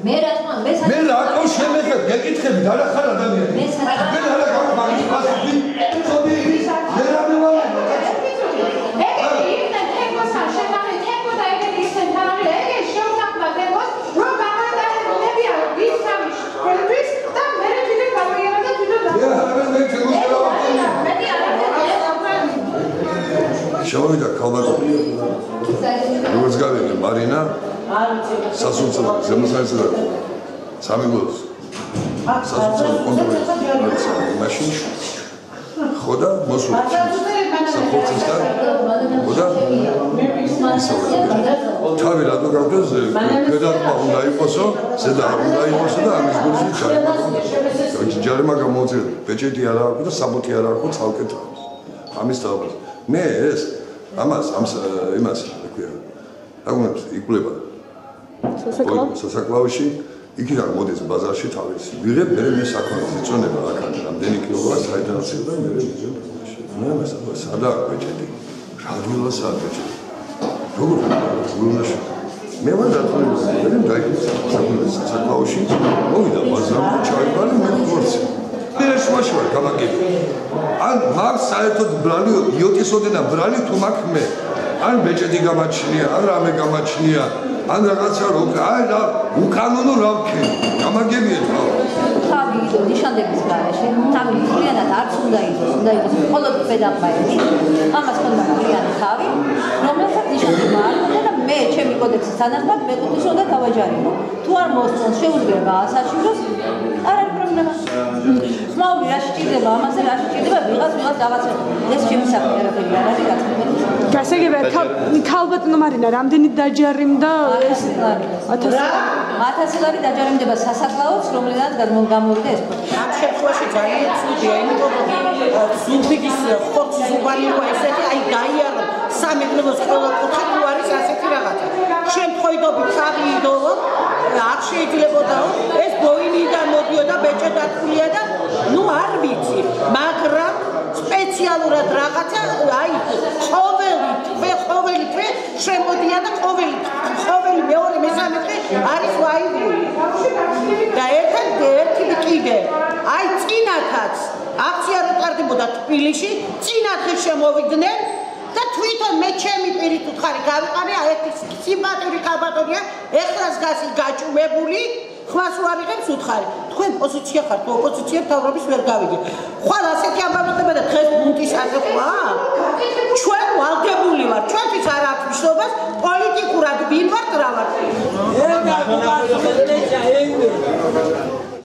მე რა თქმა უნდა მე რატომ შემეხებ გეკითხები და რა ხარ ადამიანი მე რა გამაგის პასუხი ცოდი მე რა მევალე შევიდა ქალბატონი როგორც გავიგე მარინა სასულցო ზემოსაეცდა სამეგრელოს სასულցო კონტროლის არის მაშინ ხოდა მოსულა საფორცესთან ხოდა თავი რატო გავდეს გადაყვა უნდა იყოსო ზედა უნდა იყოსო და ამის გულში ჩაიყვანო ჯარიმა გამოუწევი ბეჭედი არა აქვს და საბუთი არა აქვს ცალკე ამის თავად მე ეს ამას იმას ქვია აგუნებს იკვლება სასაკლაოში იქიდან მოდის ბაზარში თავის ვიღებ მე საქონლის იწონება აქ რამდენი კილოა საიდანაც და მე ვიძებ მე სადაა ბეჭედი რადიოსაა ბეჭედი როგორ გულნაში მე ვარ დათვალიერებული მე დაიქცე სასაკლაოში მოვიდა ბაზარში ჩაიყვანე მე ხორცი ეს მაშინ ვარ გამაგები ან მაგ საერთოდ ბრალი იოტისოდენა ბრალი თუ მაგ მე ან ბეჭედი გამაჩნია ან რამე გამაჩნია ან რაღაცა რო აი რა უკანონო რა ვქენ გამაგებია თავი იდო ნიშანდების გარეშე თავი მთლიანად არც უნდა იყოს მხოლოდ პედაგოგები ამას ხონდა მთლიანი თავი რომელსაც ნიშანდება არ უნდა და მე ჩემი კოდექსის თანახმად მეკუთვნის უნდა დავაჯარიმო თუ არ მოსწონს შეუძლია ასაჩივროს არ არის პრობლემა ხმაური რა შეჭირდება ამაზე რა შეჭირდება ვიღაც რაღაცა ეს ჩემი საქმე არაფერი არ არის გასაგებია გასაგებია ქალბატონო მარინა რამდენი დაჯარიმდა 1000 ლარი დაჯარიმდება სასაკლაოც რომელსაც გამოვიდა ეს პროცესი ამ შემთხვევაში ძალიან ცუდია იმიტომ რომ ზუბიდის ხორცი ზუბანი რო ესეთი აი გაიარო სამეგრელოს ყველა კუთხე თუ არის ასეთი რაღაცა შემთხვევით თავი იდოლო არ შეიძლებაო ეს ბოინიდან მოდიოდა ბეჭედათულია და ნუ არ ვიცი მაგრამ სპეციალურად რაღაცა აი ყოველი თვე შემოდია და ყოველი მეორე მესამე თვე არის ვაიბული და ერთი კიდე აი წინათაც აქცია რო ტარდებოდა თბილისში წინათაც შემოვიდნენ და თვითონ მე ჩემი პირით უთხარი გავიყარე აი ეს სიმპათიური ქალბატონია ეხლას გასი გაჭუმებული ხმას უარიღებს უთხარი თქვენ პოზიცია ხართ ოპოზიცია თავრობის ვერ გავიგე ხვალ ასეთი ამბავდება და დღეს ბუნტის აზრყვა ჩვენ ვალდებული ვარ ჩვენთვის არ აქვს მნიშვნელობას პოლიტიკურად ვინ ვართ რა ვართ